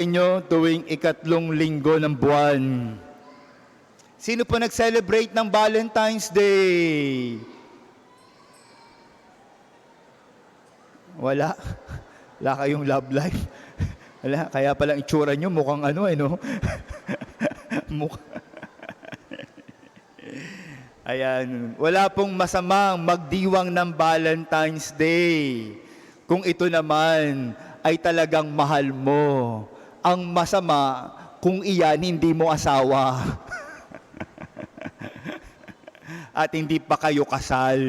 inyo tuwing ikatlong linggo ng buwan. Sino po nag-celebrate ng Valentine's Day? Wala. Wala kayong love life. Wala. Kaya palang itsura nyo mukhang ano no? Ayan. Wala pong masamang magdiwang ng Valentine's Day. Kung ito naman ay talagang mahal mo. Ang masama kung iyan hindi mo asawa. At hindi pa kayo kasal.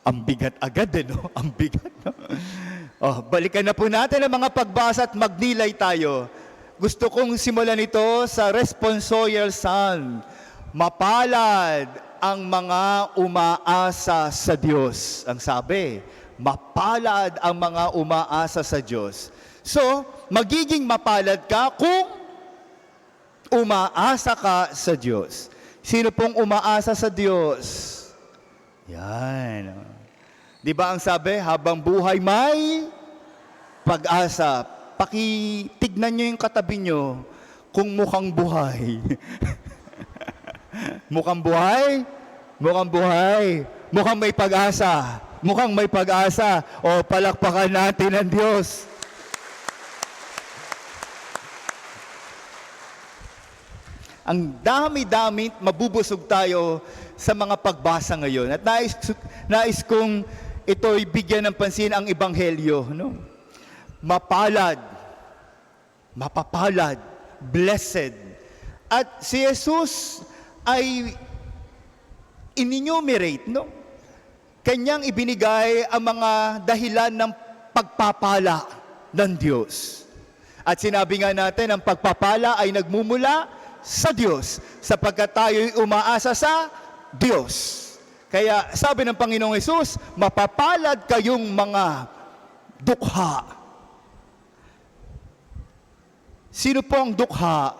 Ang bigat agad no? Ang bigat no? Balikan na po natin ang mga pagbasa at magnilay tayo. Gusto kong simulan ito sa responsorial psalm. Mapalad ang mga umaasa sa Diyos. Ang sabi, mapalad ang mga umaasa sa Diyos. So, magiging mapalad ka kung umaasa ka sa Diyos. Sino pong umaasa sa Diyos? Yan. Di ba ang sabi, habang buhay may pag-asa. Pakitignan nyo yung katabi nyo kung mukhang buhay. Mukhang buhay? Mukhang buhay. Mukhang may pag-asa. Mukhang may pag-asa. O palakpakan natin ang Diyos. Ang dami-dami, mabubusog tayo sa mga pagbasa ngayon. At nais kong ito'y bigyan ng pansin ang Ebanghelyo. No? Mapalad, mapapalad, blessed. At si Jesus ay in-enumerate, no? Kanyang ibinigay ang mga dahilan ng pagpapala ng Diyos. At sinabi nga natin, ang pagpapala ay nagmumula sa Diyos, sapagkat tayo'y umaasa sa Diyos. Kaya sabi ng Panginoong Hesus, mapapalad kayong mga dukha. Sino po ang dukha?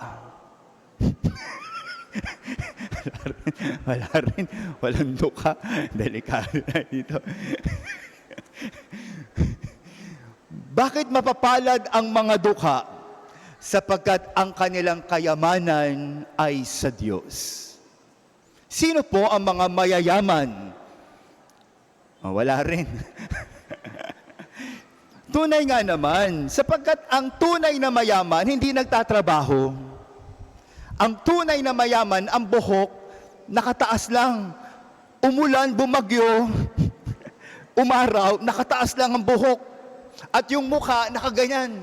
Wala rin. Walang dukha. Delikado na dito. Bakit mapapalad ang mga dukha? Sapagkat ang kanilang kayamanan ay sa Diyos. Sino po ang mga mayayaman? Wala rin. Tunay nga naman, sapagkat ang tunay na mayaman hindi nagtatrabaho. Ang tunay na mayaman, ang buhok, nakataas lang. Umulan, bumagyo, umaraw, nakataas lang ang buhok. At yung mukha, nakaganyan.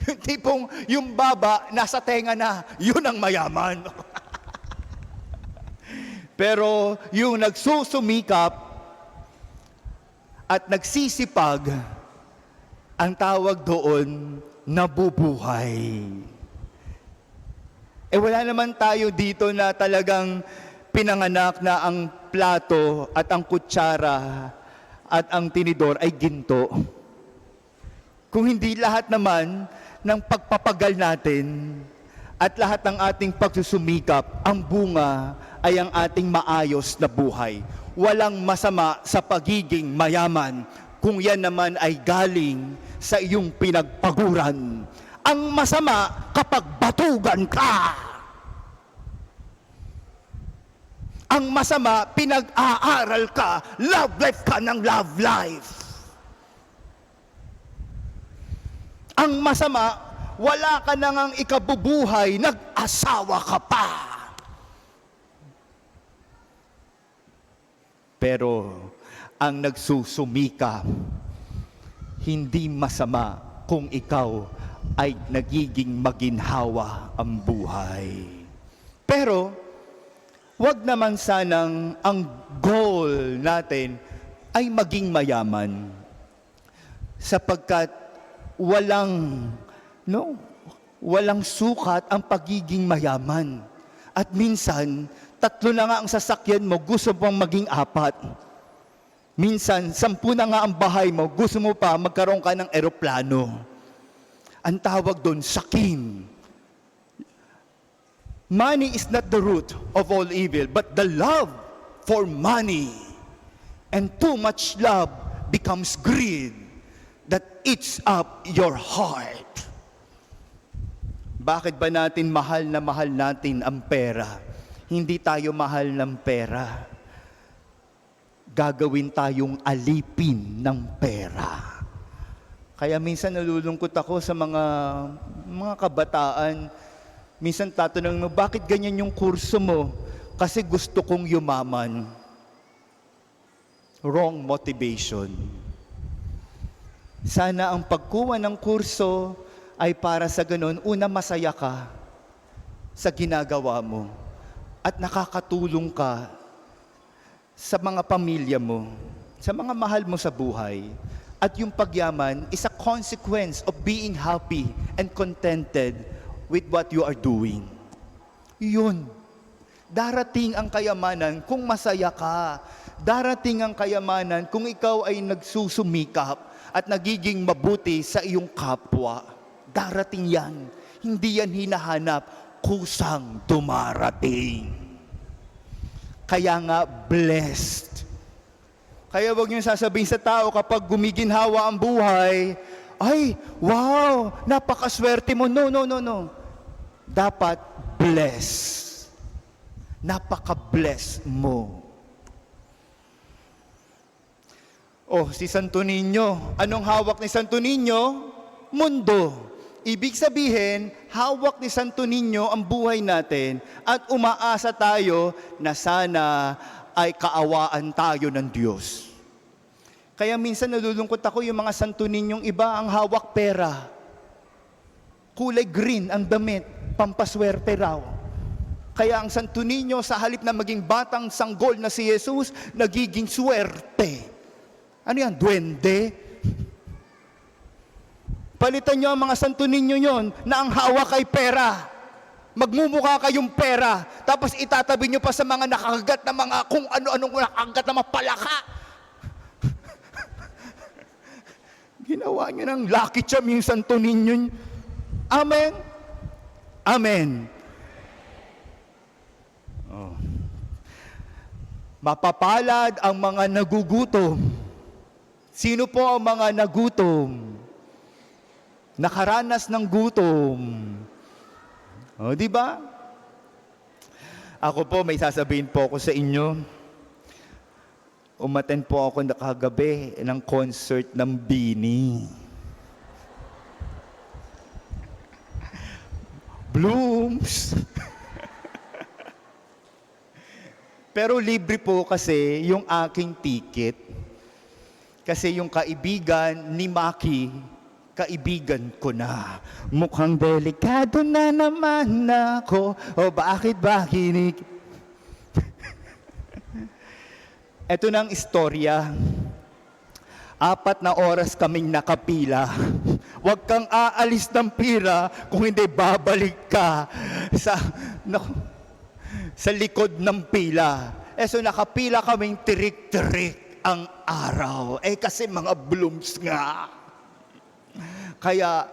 Yung tipong, yung baba, nasa tenga na, yun ang mayaman. Pero yung nagsusumikap at nagsisipag, ang tawag doon, nabubuhay. Wala naman tayo dito na talagang pinanganak na ang plato at ang kutsara at ang tinidor ay ginto. Kung hindi lahat naman ng pagpapagal natin at lahat ng ating pagsusumikap, ang bunga ay ang ating maayos na buhay. Walang masama sa pagiging mayaman kung yan naman ay galing sa iyong pinagpaguran. Ang masama kapag batugan ka. Ang masama, pinag-aaral ka, love life ka ng love life. Ang masama, wala ka na ngang ikabubuhay, nag-asawa ka pa. Pero ang nagsusumikap, hindi masama kung ikaw ay nagiging maginhawa ang buhay. Pero, wag naman sanang ang goal natin ay maging mayaman. Sapagkat walang sukat ang pagiging mayaman. At minsan, 3 na nga ang sasakyan mo, gusto mo pang maging 4. Minsan, 10 na nga ang bahay mo, gusto mo pa magkaroon ka ng eroplano. Ang tawag doon, sakim. Money is not the root of all evil, but the love for money. And too much love becomes greed. that eats up your heart. Bakit ba natin mahal natin ang pera? Hindi tayo mahal ng pera. Gagawin tayong alipin ng pera. Kaya minsan nalulungkot ako sa mga kabataan. Minsan tatanungin mo, bakit ganyan yung kurso mo? Kasi gusto kong yumaman. Wrong motivation. Sana ang pagkuha ng kurso ay para sa ganun, una masaya ka sa ginagawa mo at nakakatulong ka sa mga pamilya mo, sa mga mahal mo sa buhay. At yung pagyaman is a consequence of being happy and contented with what you are doing. Yun. Darating ang kayamanan kung masaya ka. Darating ang kayamanan kung ikaw ay nagsusumikap at nagiging mabuti sa iyong kapwa. Darating yan. Hindi yan hinahanap, kusang dumarating. Kaya nga, blessed. Kaya wag niyo sasabihin sa tao kapag gumiginhawa ang buhay, ay, wow, napakaswerte mo. No. Dapat bless. Napaka-bless mo. Oh, si Santo Niño. Anong hawak ni Santo Niño? Mundo. Ibig sabihin, hawak ni Santo Niño ang buhay natin at umaasa tayo na sana ay kaawaan tayo ng Diyos. Kaya minsan nalulungkot ako yung mga Santo Niñong iba ang hawak pera. Kulay green ang damit, pampaswerte raw. Kaya ang Santo Niño sa halip na maging batang sanggol na si Jesus, nagiging swerte. Ano yan? Duwende? Palitan nyo ang mga Santo Niño yon na ang hawak ay pera. Magmumukha kayong pera, tapos itatabi nyo pa sa mga nakagat na mga kung ano-anong nakagat na mapalaka. Ginawa nyo ng lucky charm yung Santo Niño. Amen? Amen. Oh. Mapapalad ang mga nagugutom. Sino po ang mga nagutom? Nakaranas ng gutom. O, di ba? Ako po, may sasabihin po ako sa inyo. Umattend po ako nakagabi ng concert ng Bini. Blooms. Pero libre po kasi yung aking ticket. Kasi yung kaibigan ni Maki, kaibigan ko na. Mukhang delikado na naman ako. O bakit ba kinig? Ito na ang istorya. 4 na oras kaming nakapila. Huwag kang aalis ng pira kung hindi babalik ka sa likod ng pila. So nakapila kaming tirik-tirik ang araw. Kasi mga blooms nga. Kaya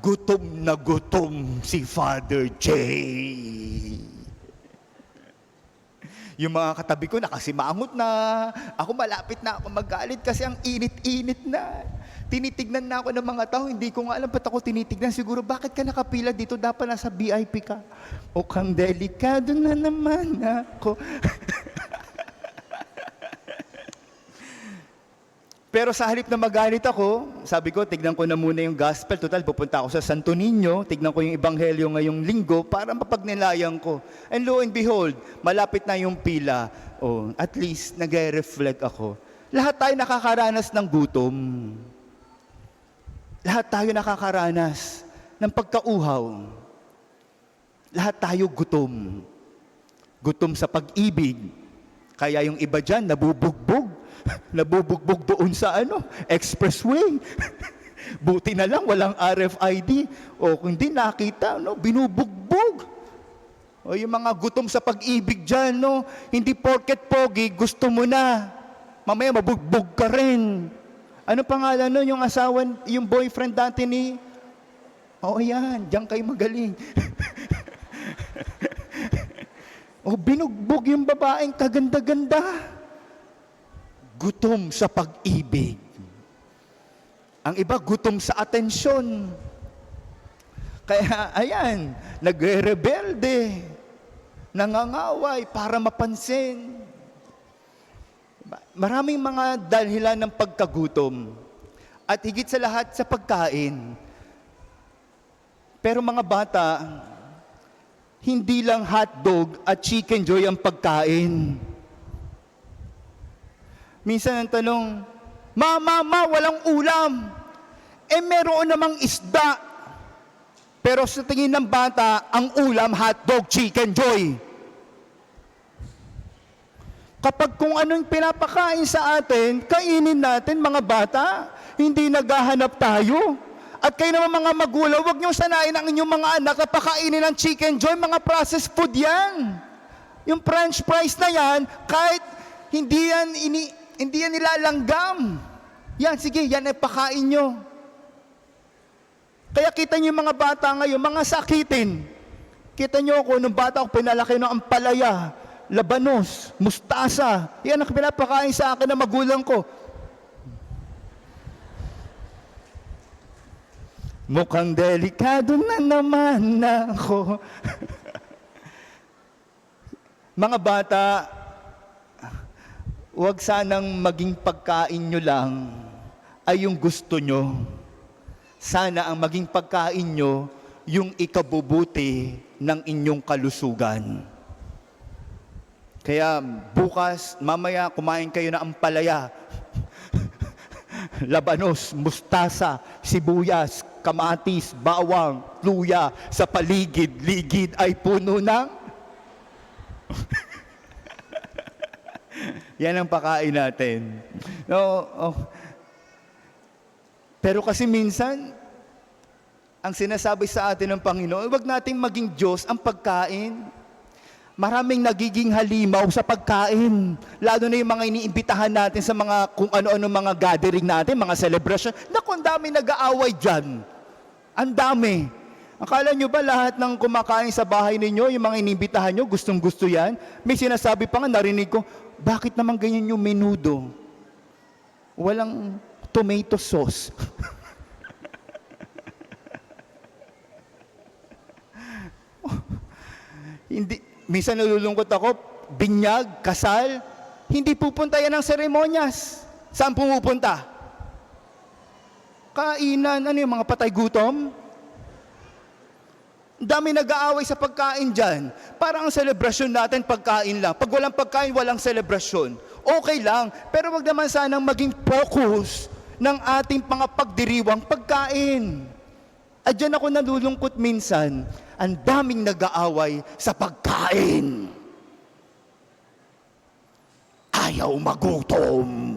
gutom na gutom si Father Jay. Yung mga katabi ko nakasimangot na. Ako malapit na ako magalit kasi ang init-init na. Tinitignan na ako ng mga tao. Hindi ko nga alam ba't ako tinitignan. Siguro, bakit ka nakapila dito? Dapat nasa VIP ka. O kang delikado na naman ako. Pero sa halip na magalit ako, sabi ko, tignan ko na muna yung gospel. Total, pupunta ako sa Santo Niño, tignan ko yung ebanghelyo ngayong linggo para mapagnilayan ko. And lo and behold, malapit na yung pila. Oh, at least, nag-reflect ako. Lahat tayo nakakaranas ng gutom. Lahat tayo nakakaranas ng pagkauhaw. Lahat tayo gutom. Gutom sa pag-ibig. Kaya yung iba dyan, nabubugbog. Nabubugbog doon sa expressway. Buti na lang walang RFID. O kung hindi nakita, binubugbog. O yung mga gutom sa pag-ibig dyan, hindi porket pogi, gusto mo na. Mamaya mabugbog ka rin. Ano pangalan yung asawa, yung boyfriend dati ni... O yan, diyan kayo magaling. O binugbog yung babaeng kaganda-ganda. Gutom sa pag-ibig. Ang iba gutom sa atensyon. Kaya ayan, nagre-rebelde, nangangaway para mapansin. Maraming mga dahilan ng pagkagutom. At higit sa lahat sa pagkain. Pero mga bata, hindi lang hotdog at chicken joy ang pagkain. Minsan ang tanong, Mama, walang ulam. Meron namang isda. Pero sa tingin ng bata, ang ulam, hotdog, chicken joy. Kapag kung anong pinapakain sa atin, kainin natin mga bata, hindi naghahanap tayo. At kayo naman mga magulang, huwag niyong sanayin ang inyong mga anak na pakainin ng chicken joy, mga processed food yan. Yung french fries na yan, kahit hindi yan nilalanggam. Yan, sige, yan ay pakain nyo. Kaya kita niyo yung mga bata ngayon, mga sakitin. Kita niyo ako, nung bata ako, pinalaki ng ampalaya, labanos, mustasa. Yan ang pinapakain sa akin ng magulang ko. Mukhang delikado na naman ako. Mga bata, huwag sanang maging pagkain nyo lang ay yung gusto nyo. Sana ang maging pagkain nyo yung ikabubuti ng inyong kalusugan. Kaya bukas, mamaya kumain kayo na ampalaya, labanos, mustasa, sibuyas, kamatis, bawang, luya, sa paligid-ligid ay puno ng yan ang pakain natin. No, Pero kasi minsan, ang sinasabi sa atin ng Panginoon, huwag nating maging Diyos ang pagkain. Maraming nagiging halimaw sa pagkain. Lalo na yung mga iniimbitahan natin sa mga kung ano-ano mga gathering natin, mga celebration. Naku, ang dami nag-aaway dyan. Ang dami. Akala nyo ba lahat ng kumakain sa bahay ninyo, yung mga iniimbitahan nyo, gustong-gusto yan? May sinasabi pa nga, narinig ko, bakit naman ganyan yung menudo? Walang tomato sauce. Hindi, minsan nalulungkot ako, binyag, kasal, hindi pupunta yan ng seremonyas. Saan pumupunta? Kainan, ano yung mga patay gutom? Dami nag-aaway sa pagkain dyan. Parang ang selebrasyon natin, pagkain lang. Pag walang pagkain, walang selebrasyon. Okay lang, pero wag naman sanang maging focus ng ating mga pagdiriwang pagkain. At dyan ako nalulungkot minsan, ang daming nag-aaway sa pagkain. Ayaw magutom.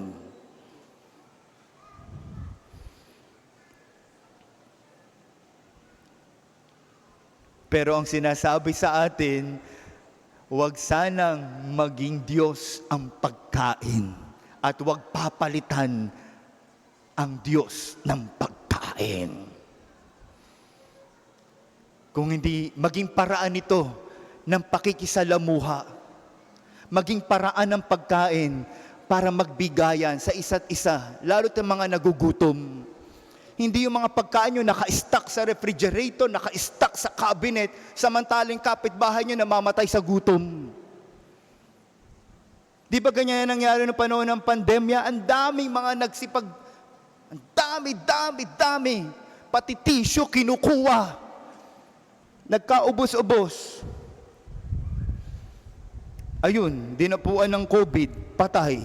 Pero ang sinasabi sa atin, huwag sanang maging Diyos ang pagkain at huwag papalitan ang Diyos ng pagkain. Kung hindi, maging paraan ito ng pakikisalamuha, maging paraan ng pagkain para magbigayan sa isa't isa, lalo sa mga nagugutom. Hindi yung mga pagkain nyo naka-stack sa refrigerator, naka-stack sa cabinet, samantaling kapitbahay nyo namamatay sa gutom. Di ba ganyan nangyari noong panahon ng pandemya? Ang daming mga nagsipag, ang dami. Pati tissue kinukuha. Nagkaubos-ubos. Ayun, dinapuan ng COVID, patay.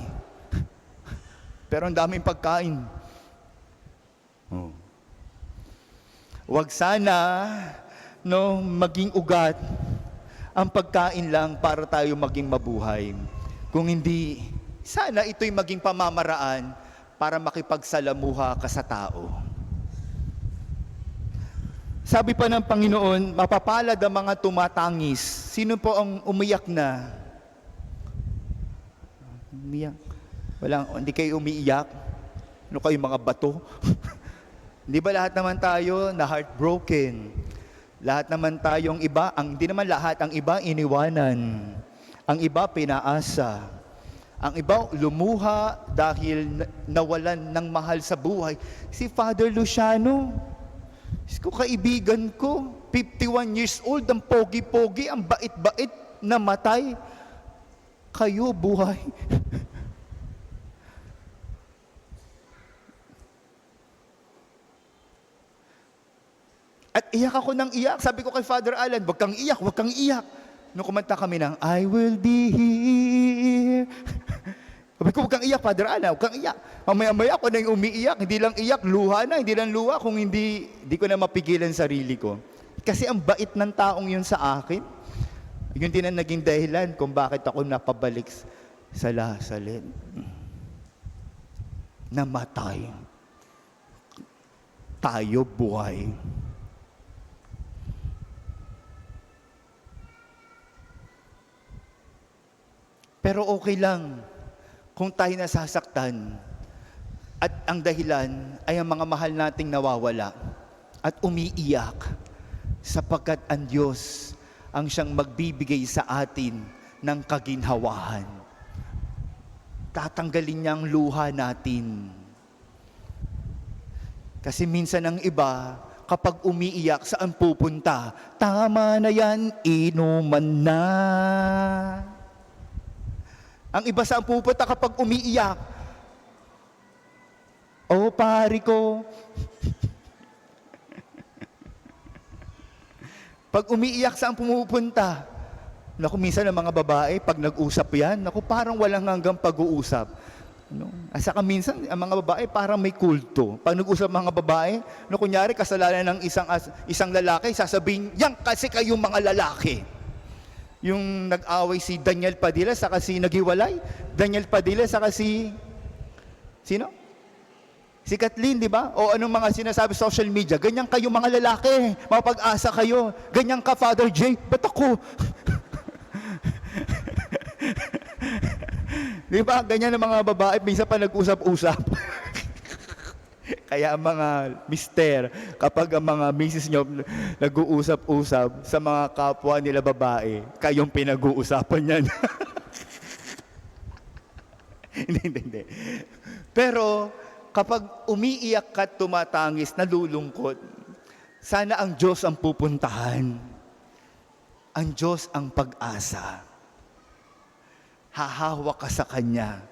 Pero ang daming pagkain. Huwag sana maging ugat ang pagkain lang para tayo maging mabuhay. Kung hindi, sana ito'y maging pamamaraan para makipagsalamuha ka sa tao. Sabi pa ng Panginoon, mapapalad ang mga tumatangis. Sino po ang umiyak na? Umiyak? Hindi kayo umiiyak? Ano kayo mga bato? Di ba lahat naman tayo na heartbroken? Lahat naman tayong iba, hindi naman lahat, ang iba iniwanan. Ang iba pinaasa. Ang iba, lumuha dahil nawalan ng mahal sa buhay. Si Father Luciano, ko kaibigan ko, 51 years old, ang pogi-pogi, ang bait-bait, namatay. Kayo, buhay. At iyak ako ng iyak. Sabi ko kay Father Alan, wag kang iyak, wag kang iyak. Nung kumanta kami ng, I will be here. Sabi ko, huwag kang iyak, Father Alan, huwag kang iyak. Mamaya-maya ako na yung umiiyak, hindi lang iyak, luha na, hindi lang luha, kung hindi ko na mapigilan sarili ko. Kasi ang bait ng taong yun sa akin, yun din ang naging dahilan kung bakit ako napabalik sa Lasalin. Namatay. Tayo buhay. Pero okay lang kung tayo nasasaktan at ang dahilan ay ang mga mahal nating nawawala at umiiyak sapagkat ang Diyos ang siyang magbibigay sa atin ng kaginhawahan. Tatanggalin niya ang luha natin. Kasi minsan ang iba, kapag umiiyak, saan pupunta? Tama na yan, inuman na. Ang iba saan pupunta kapag umiiyak? Oh, pari ko. Pag umiiyak, saan pumupunta? Naku, minsan ang mga babae, pag nag-usap yan, naku, parang walang hanggang pag-uusap. No? At saka minsan, ang mga babae, parang may kulto. Pag nag-usap mga babae, no, kunyari, kasalanan ng isang lalaki, sasabihin, yan kasi kayong mga lalaki. Yung nag-away si Daniel Padilla saka si naghiwalay. Daniel Padilla saka si sino? Si Kathleen, di ba? O anong mga sinasabi sa social media? Ganyan kayo mga lalaki. Mapag-asa kayo. Ganyan ka, Father J. Ba't ako? Di ba? Ganyan ang mga babae. Minsan pa nag-usap-usap. Kaya ang mga mister, kapag ang mga misis nyo nag-uusap-usap sa mga kapwa nila babae, kayong pinag-uusapan yan. Hindi. Pero kapag umiiyak ka at tumatangis, nalulungkot, sana ang Diyos ang pupuntahan. Ang Diyos ang pag-asa. Hahawa ka sa Kanya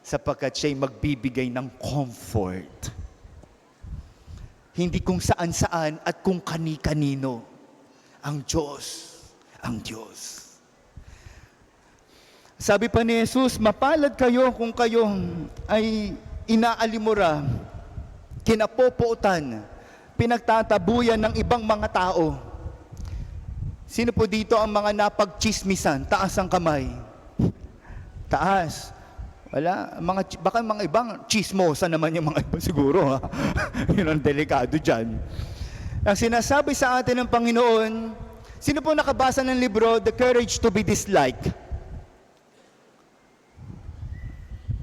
sapagkat siya'y magbibigay ng comfort. Hindi kung saan-saan at kung kani-kanino. Ang Diyos. Ang Diyos. Sabi pa ni Jesus, mapalad kayo kung kayong ay inaalimura, kinapopuutan, pinagtatabuyan ng ibang mga tao. Sino po dito ang mga napagchismisan? Taas ang kamay. Taas. Wala, baka mga ibang chismosa naman yung mga iba siguro. Ha? Yun ang delikado dyan. Ang sinasabi sa atin ng Panginoon, sino po nakabasa ng libro, The Courage to be Disliked?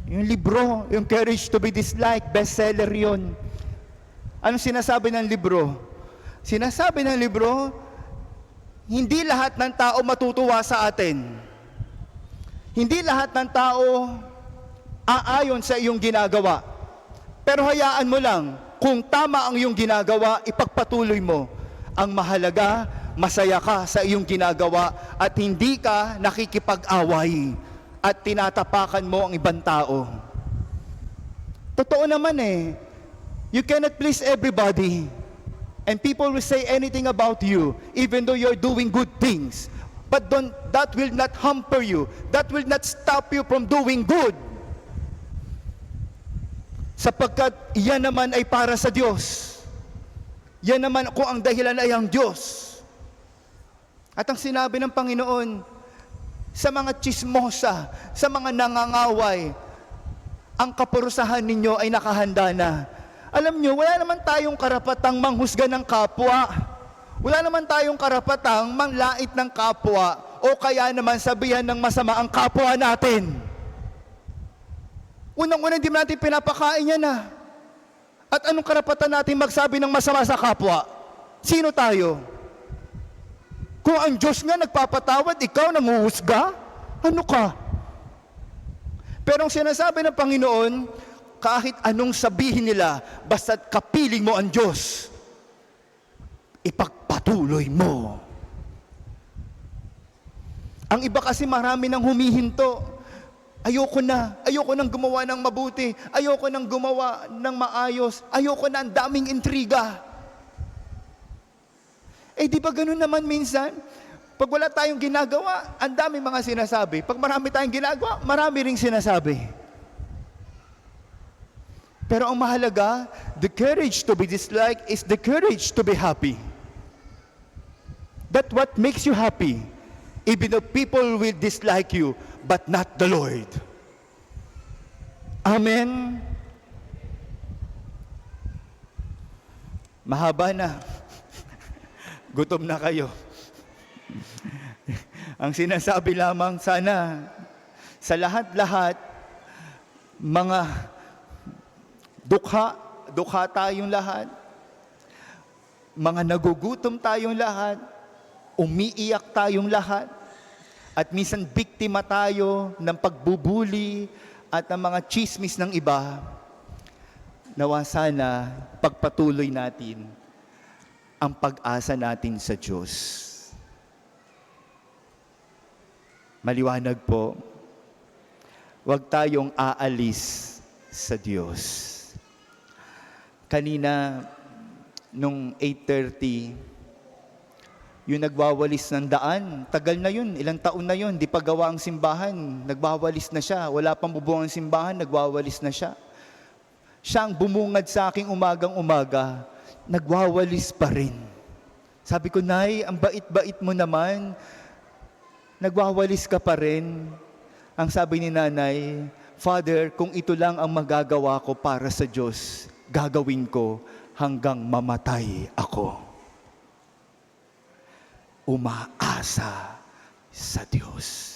Yung libro, yung Courage to be Disliked, bestseller yun. Anong sinasabi ng libro? Sinasabi ng libro, hindi lahat ng tao matutuwa sa atin. Hindi lahat ng tao aayon sa iyong ginagawa. Pero hayaan mo lang, kung tama ang iyong ginagawa, ipagpatuloy mo. Ang mahalaga, masaya ka sa iyong ginagawa at hindi ka nakikipag-away at tinatapakan mo ang ibang tao. Totoo naman eh. You cannot please everybody. And people will say anything about you, even though you're doing good things. But that will not hamper you. That will not stop you from doing good. Sapagkat yan naman ay para sa Diyos. Yan naman kung ang dahilan ay ang Diyos. At ang sinabi ng Panginoon, sa mga chismosa, sa mga nangangaway, ang kaparusahan ninyo ay nakahanda na. Alam nyo, wala naman tayong karapatang manghusga ng kapwa. Wala naman tayong karapatang manglait ng kapwa o kaya naman sabihan ng masama ang kapwa natin. Unang-unang hindi natin pinapakain yan na. At anong karapatan natin magsabi ng masama sa kapwa? Sino tayo? Kung ang Diyos nga nagpapatawad, ikaw nanguhusga? Ano ka? Pero ang sinasabi ng Panginoon, kahit anong sabihin nila, basta't kapiling mo ang Diyos, ipagpatuloy mo. Ang iba kasi marami nang humihinto. Ayoko nang gumawa ng mabuti, ayoko nang gumawa ng maayos, ayoko na, ang daming intriga. Di ba ganun naman minsan? Pag wala tayong ginagawa, ang daming mga sinasabi. Pag marami tayong ginagawa, marami ring sinasabi. Pero ang mahalaga, the courage to be disliked is the courage to be happy. That's what makes you happy. Even though people will dislike you, but not the Lord. Amen? Mahaba na. Gutom na kayo. Ang sinasabi lamang sana, sa lahat-lahat, mga dukha tayong lahat, mga nagugutom tayong lahat, umiiyak tayong lahat, at minsan biktima tayo ng pagbubuli at ng mga chismis ng iba. Nawa sana pagpatuloy natin ang pag-asa natin sa Diyos. Maliwanag po, huwag tayong aalis sa Diyos. Kanina, nung 8:30, yung nagwawalis ng daan, tagal na yun, ilang taon na yun, di pa gawa ang simbahan, nagwawalis na siya, wala pang bubuo ang simbahan, nagwawalis na siya. Siya ang bumungad sa aking umagang-umaga, nagwawalis pa rin. Sabi ko, Nay, ang bait-bait mo naman, nagwawalis ka pa rin. Ang sabi ni Nanay, Father, kung ito lang ang magagawa ko para sa Diyos, gagawin ko hanggang mamatay ako. Umaasa sa Diyos.